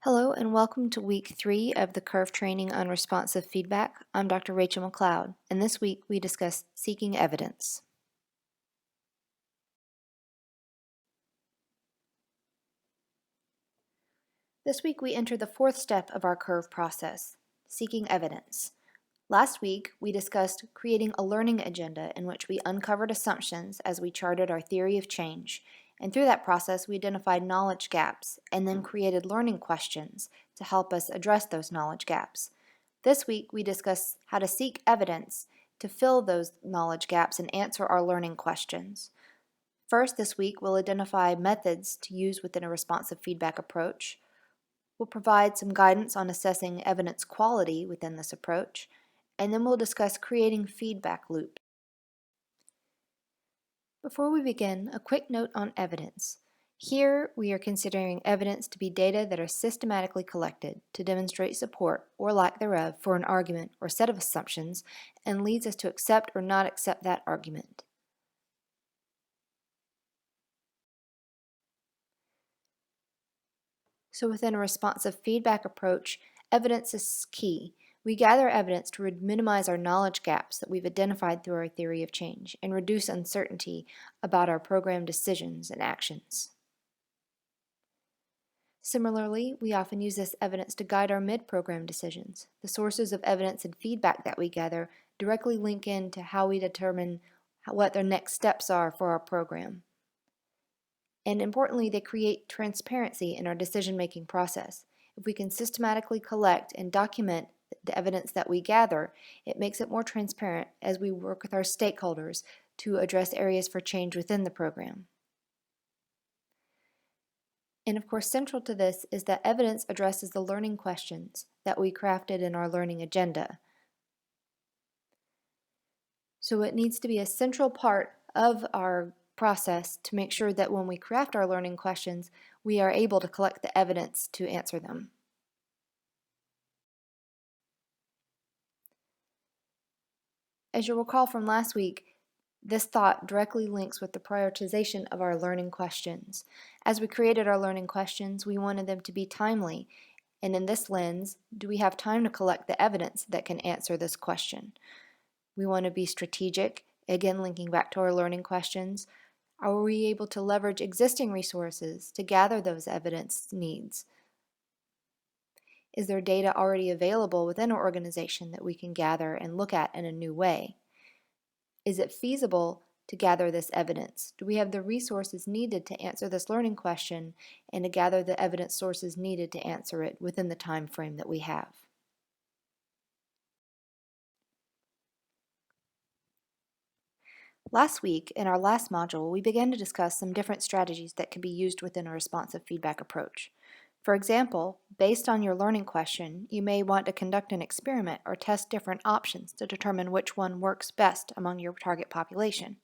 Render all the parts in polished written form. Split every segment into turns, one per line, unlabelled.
Hello and welcome to week 3 of the Curve Training on Responsive Feedback. I'm Dr. Rachel McLeod, and this week we discuss seeking evidence. This week we enter the fourth step of our curve process, seeking evidence. Last week we discussed creating a learning agenda in which we uncovered assumptions as we charted our theory of change, and through that process we identified knowledge gaps and then created learning questions to help us address those knowledge gaps. This week we discuss how to seek evidence to fill those knowledge gaps and answer our learning questions. First, this week we'll identify methods to use within a responsive feedback approach. We'll provide some guidance on assessing evidence quality within this approach, and then we'll discuss creating feedback loops. Before we begin, a quick note on evidence. Here, we are considering evidence to be data that are systematically collected to demonstrate support or lack thereof for an argument or set of assumptions and leads us to accept or not accept that argument. So within a responsive feedback approach, evidence is key. We gather evidence to minimize our knowledge gaps that we've identified through our theory of change and reduce uncertainty about our program decisions and actions. Similarly, we often use this evidence to guide our mid-program decisions. The sources of evidence and feedback that we gather directly link into how we determine what the next steps are for our program. And importantly, they create transparency in our decision-making process. If we can systematically collect and document the evidence that we gather, it makes it more transparent as we work with our stakeholders to address areas for change within the program. And of course, central to this is that evidence addresses the learning questions that we crafted in our learning agenda. So it needs to be a central part of our process to make sure that when we craft our learning questions, we are able to collect the evidence to answer them. As you'll recall from last week, this thought directly links with the prioritization of our learning questions. As we created our learning questions, we wanted them to be timely, and in this lens, do we have time to collect the evidence that can answer this question? We want to be strategic, again linking back to our learning questions. Are we able to leverage existing resources to gather those evidence needs? Is there data already available within our organization that we can gather and look at in a new way? Is it feasible to gather this evidence? Do we have the resources needed to answer this learning question and to gather the evidence sources needed to answer it within the time frame that we have? Last week, in our last module, we began to discuss some different strategies that can be used within a responsive feedback approach. For example, based on your learning question, you may want to conduct an experiment or test different options to determine which one works best among your target population.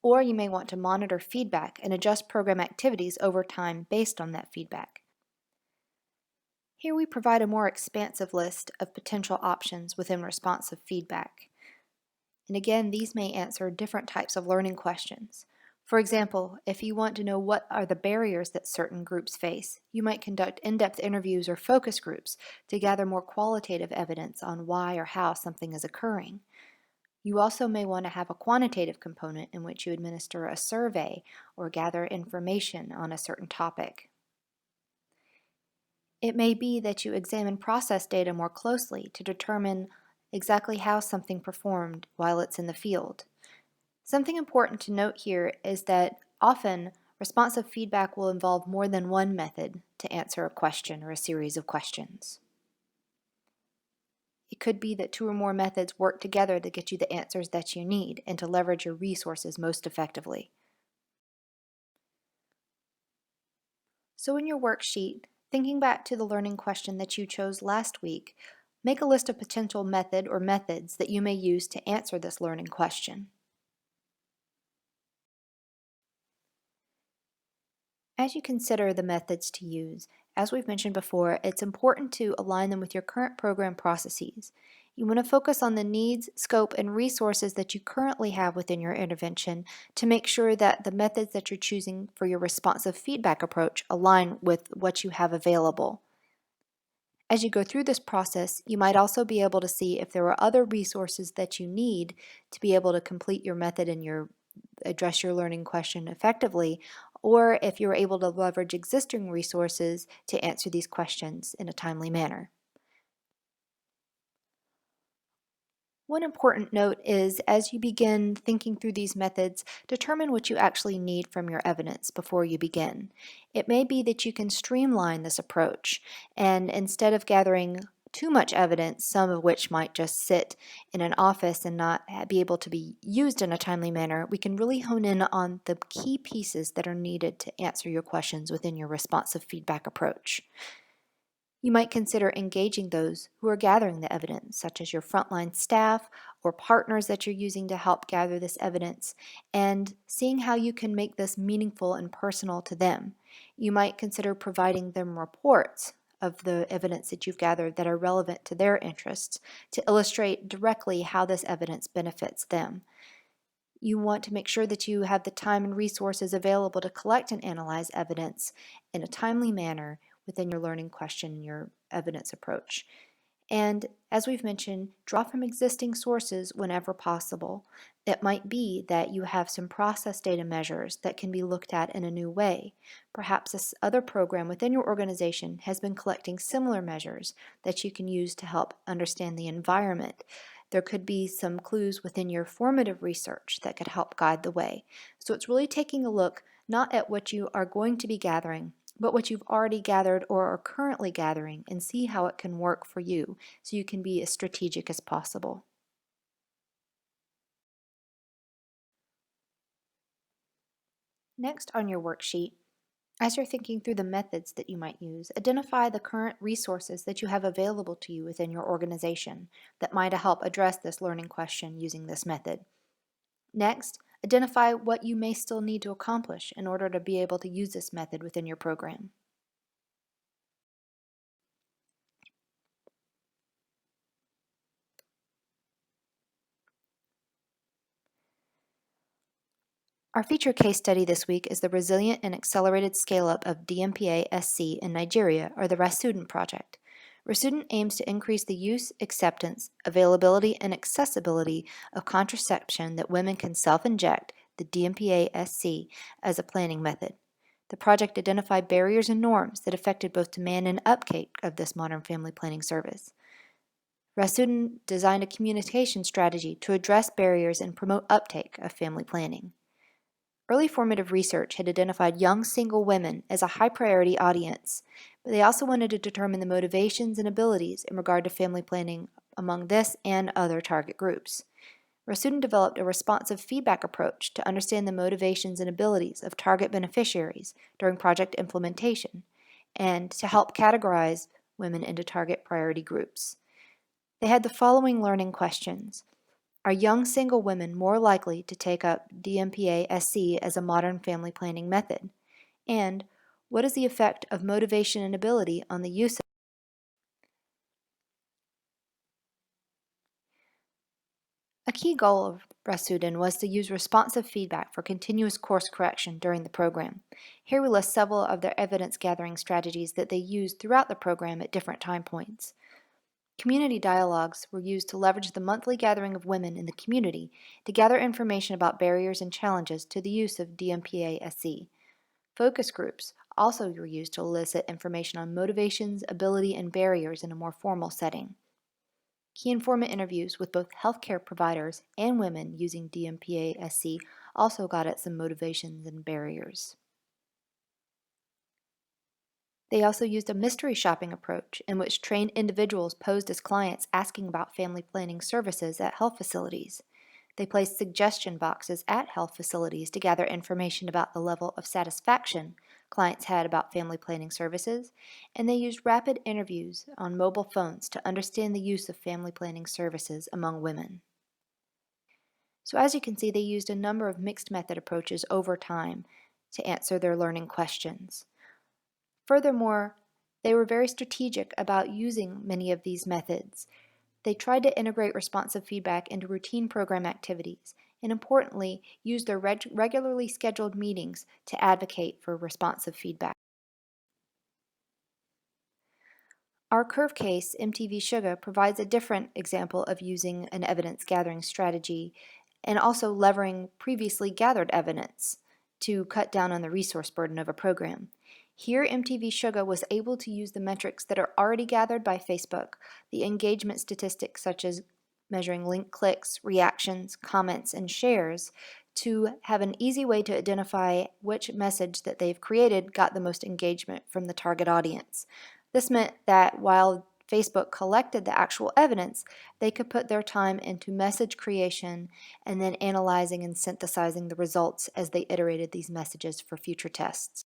Or you may want to monitor feedback and adjust program activities over time based on that feedback. Here we provide a more expansive list of potential options within responsive feedback. And again, these may answer different types of learning questions. For example, if you want to know what are the barriers that certain groups face, you might conduct in-depth interviews or focus groups to gather more qualitative evidence on why or how something is occurring. You also may want to have a quantitative component in which you administer a survey or gather information on a certain topic. It may be that you examine process data more closely to determine exactly how something performed while it's in the field. Something important to note here is that often responsive feedback will involve more than one method to answer a question or a series of questions. It could be that 2 or more methods work together to get you the answers that you need and to leverage your resources most effectively. So in your worksheet, thinking back to the learning question that you chose last week, make a list of potential method or methods that you may use to answer this learning question. As you consider the methods to use, as we've mentioned before, it's important to align them with your current program processes. You want to focus on the needs, scope, and resources that you currently have within your intervention to make sure that the methods that you're choosing for your responsive feedback approach align with what you have available. As you go through this process, you might also be able to see if there are other resources that you need to be able to complete your method and address your learning question effectively, or if you're able to leverage existing resources to answer these questions in a timely manner. One important note is as you begin thinking through these methods, determine what you actually need from your evidence before you begin. It may be that you can streamline this approach, and instead of gathering too much evidence, some of which might just sit in an office and not be able to be used in a timely manner, we can really hone in on the key pieces that are needed to answer your questions within your responsive feedback approach. You might consider engaging those who are gathering the evidence, such as your frontline staff or partners that you're using to help gather this evidence, and seeing how you can make this meaningful and personal to them. You might consider providing them reports of the evidence that you've gathered that are relevant to their interests to illustrate directly how this evidence benefits them. You want to make sure that you have the time and resources available to collect and analyze evidence in a timely manner within your learning question and your evidence approach. And as we've mentioned, draw from existing sources whenever possible. It might be that you have some process data measures that can be looked at in a new way. Perhaps this other program within your organization has been collecting similar measures that you can use to help understand the environment. There could be some clues within your formative research that could help guide the way. So it's really taking a look not at what you are going to be gathering, but what you've already gathered or are currently gathering, and see how it can work for you so you can be as strategic as possible. Next on your worksheet, as you're thinking through the methods that you might use, identify the current resources that you have available to you within your organization that might help address this learning question using this method. Next, identify what you may still need to accomplish in order to be able to use this method within your program. Our feature case study this week is the Resilient and Accelerated Scale-Up of DMPA-SC in Nigeria, or the RASUDEN project. RASUDEN aims to increase the use, acceptance, availability, and accessibility of contraception that women can self-inject, the DMPA-SC, as a planning method. The project identified barriers and norms that affected both demand and uptake of this modern family planning service. RASUDEN designed a communication strategy to address barriers and promote uptake of family planning. Early formative research had identified young single women as a high priority audience, but they also wanted to determine the motivations and abilities in regard to family planning among this and other target groups. RASUDEN developed a responsive feedback approach to understand the motivations and abilities of target beneficiaries during project implementation and to help categorize women into target priority groups. They had the following learning questions. Are young single women more likely to take up DMPA-SC as a modern family planning method? And what is the effect of motivation and ability on the use of it? A key goal of RASUDEN was to use responsive feedback for continuous course correction during the program. Here we list several of their evidence gathering strategies that they used throughout the program at different time points. Community dialogues were used to leverage the monthly gathering of women in the community to gather information about barriers and challenges to the use of DMPA-SC. Focus groups also were used to elicit information on motivations, ability, and barriers in a more formal setting. Key informant interviews with both healthcare providers and women using DMPA-SC also got at some motivations and barriers. They also used a mystery shopping approach in which trained individuals posed as clients asking about family planning services at health facilities. They placed suggestion boxes at health facilities to gather information about the level of satisfaction clients had about family planning services, and they used rapid interviews on mobile phones to understand the use of family planning services among women. So as you can see, they used a number of mixed method approaches over time to answer their learning questions. Furthermore, they were very strategic about using many of these methods. They tried to integrate responsive feedback into routine program activities, and importantly, used their regularly scheduled meetings to advocate for responsive feedback. Our curve case, MTV Sugar, provides a different example of using an evidence gathering strategy and also leveraging previously gathered evidence to cut down on the resource burden of a program. Here, MTV Sugar was able to use the metrics that are already gathered by Facebook, the engagement statistics such as measuring link clicks, reactions, comments, and shares, to have an easy way to identify which message that they've created got the most engagement from the target audience. This meant that while Facebook collected the actual evidence, they could put their time into message creation and then analyzing and synthesizing the results as they iterated these messages for future tests.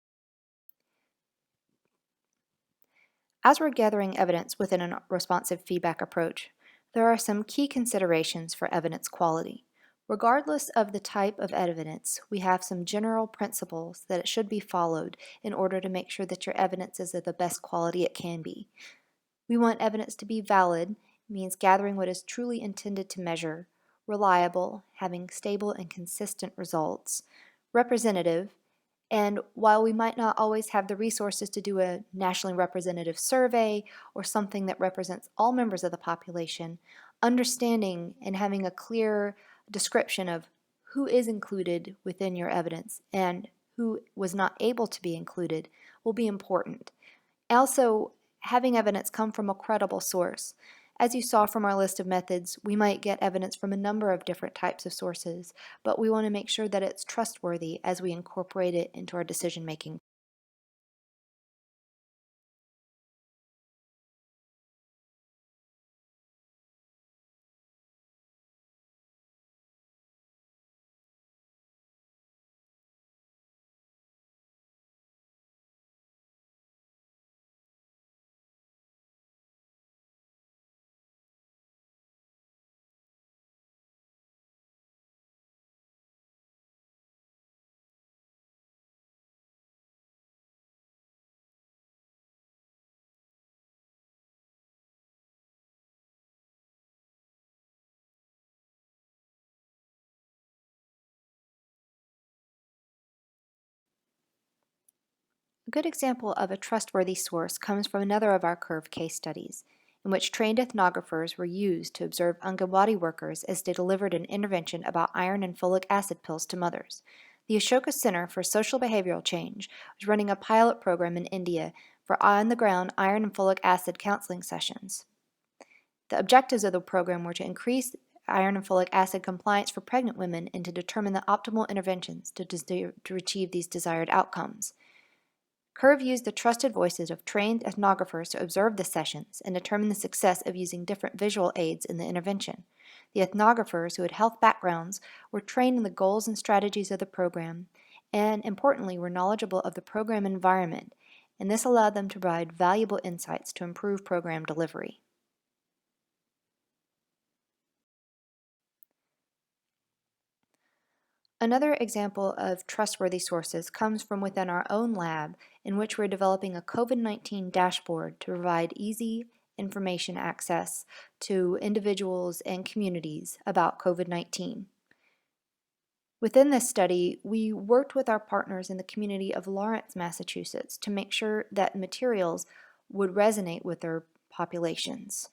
As we're gathering evidence within a responsive feedback approach, there are some key considerations for evidence quality. Regardless of the type of evidence, we have some general principles that it should be followed in order to make sure that your evidence is of the best quality it can be. We want evidence to be valid, means gathering what is truly intended to measure, reliable, having stable and consistent results, representative, and while we might not always have the resources to do a nationally representative survey or something that represents all members of the population, understanding and having a clear description of who is included within your evidence and who was not able to be included will be important. Also, having evidence come from a credible source. As you saw from our list of methods, we might get evidence from a number of different types of sources, but we want to make sure that it's trustworthy as we incorporate it into our decision making. A good example of a trustworthy source comes from another of our curve case studies, in which trained ethnographers were used to observe Angawadi workers as they delivered an intervention about iron and folic acid pills to mothers. The Ashoka Center for Social Behavioral Change was running a pilot program in India for on-the-ground iron and folic acid counseling sessions. The objectives of the program were to increase iron and folic acid compliance for pregnant women and to determine the optimal interventions to achieve these desired outcomes. Curve used the trusted voices of trained ethnographers to observe the sessions and determine the success of using different visual aids in the intervention. The ethnographers, who had health backgrounds, were trained in the goals and strategies of the program and, importantly, were knowledgeable of the program environment, and this allowed them to provide valuable insights to improve program delivery. Another example of trustworthy sources comes from within our own lab, in which we're developing a COVID-19 dashboard to provide easy information access to individuals and communities about COVID-19. Within this study, we worked with our partners in the community of Lawrence, Massachusetts to make sure that materials would resonate with their populations.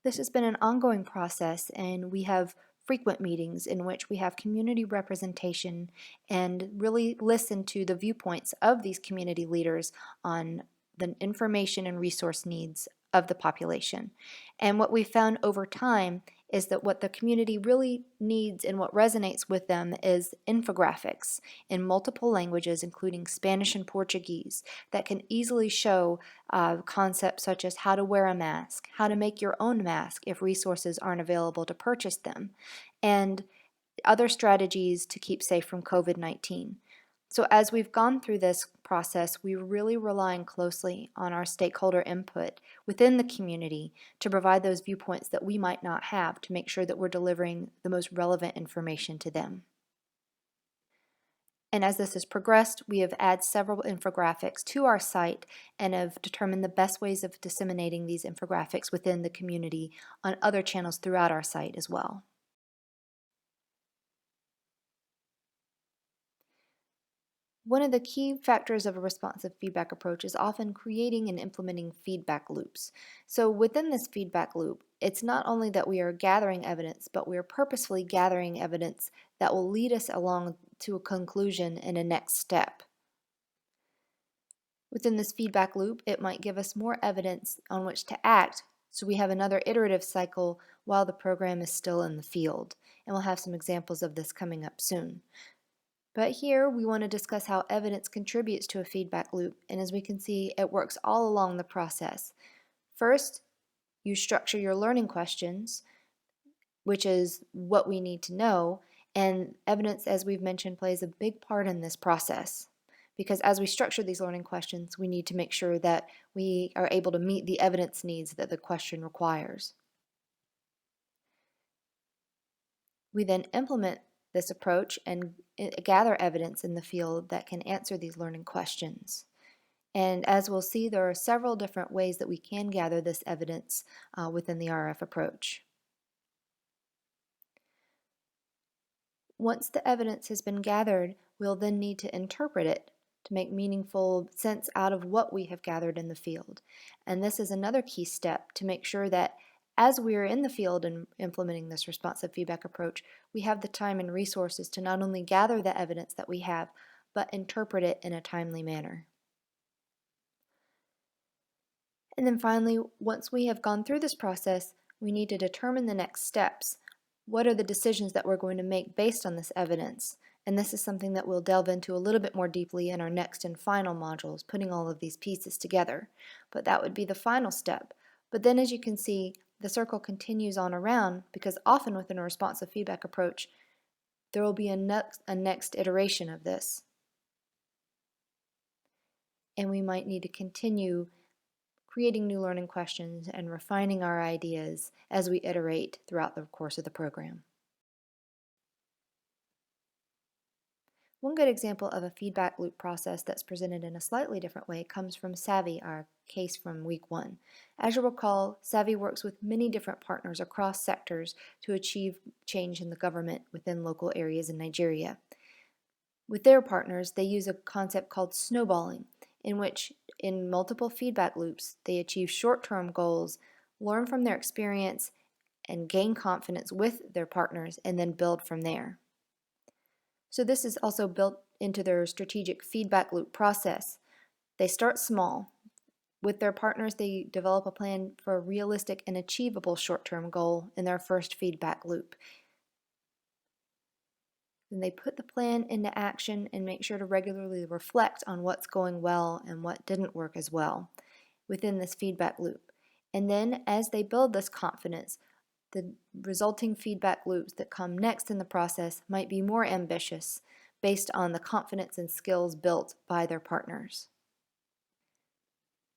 This has been an ongoing process, and we have frequent meetings in which we have community representation and really listen to the viewpoints of these community leaders on the information and resource needs of the population. And what we found over time is that what the community really needs and what resonates with them is infographics in multiple languages, including Spanish and Portuguese, that can easily show concepts such as how to wear a mask, how to make your own mask if resources aren't available to purchase them, and other strategies to keep safe from COVID-19. So as we've gone through this process, we're really relying closely on our stakeholder input within the community to provide those viewpoints that we might not have to make sure that we're delivering the most relevant information to them. And as this has progressed, we have added several infographics to our site and have determined the best ways of disseminating these infographics within the community on other channels throughout our site as well. One of the key factors of a responsive feedback approach is often creating and implementing feedback loops. So within this feedback loop, it's not only that we are gathering evidence, but we are purposefully gathering evidence that will lead us along to a conclusion and a next step. Within this feedback loop, it might give us more evidence on which to act, so we have another iterative cycle while the program is still in the field. And we'll have some examples of this coming up soon. But here we want to discuss how evidence contributes to a feedback loop, and as we can see, it works all along the process. First, you structure your learning questions, which is what we need to know, and evidence, as we've mentioned, plays a big part in this process. Because as we structure these learning questions, we need to make sure that we are able to meet the evidence needs that the question requires. We then implement this approach and gather evidence in the field that can answer these learning questions. And as we'll see, there are several different ways that we can gather this evidence within the RF approach. Once the evidence has been gathered, we'll then need to interpret it to make meaningful sense out of what we have gathered in the field. And this is another key step to make sure that as we are in the field and implementing this responsive feedback approach, we have the time and resources to not only gather the evidence that we have, but interpret it in a timely manner. And then finally, once we have gone through this process, we need to determine the next steps. What are the decisions that we're going to make based on this evidence? And this is something that we'll delve into a little bit more deeply in our next and final modules, putting all of these pieces together. But that would be the final step. But then as you can see, the circle continues on around because often within a responsive feedback approach, there will be a next iteration of this. And we might need to continue creating new learning questions and refining our ideas as we iterate throughout the course of the program. One good example of a feedback loop process that's presented in a slightly different way comes from Savvy, our case from week 1. As you'll recall, Savvy works with many different partners across sectors to achieve change in the government within local areas in Nigeria. With their partners, they use a concept called snowballing, in which in multiple feedback loops, they achieve short-term goals, learn from their experience, and gain confidence with their partners, and then build from there. So this is also built into their strategic feedback loop process. They start small. With their partners, they develop a plan for a realistic and achievable short-term goal in their first feedback loop. Then they put the plan into action and make sure to regularly reflect on what's going well and what didn't work as well within this feedback loop. And then as they build this confidence, the resulting feedback loops that come next in the process might be more ambitious based on the confidence and skills built by their partners.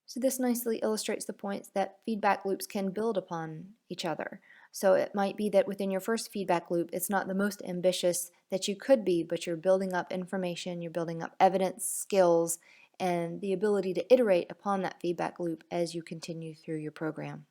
So this nicely illustrates the points that feedback loops can build upon each other. So it might be that within your first feedback loop, it's not the most ambitious that you could be, but you're building up information, you're building up evidence, skills, and the ability to iterate upon that feedback loop as you continue through your program.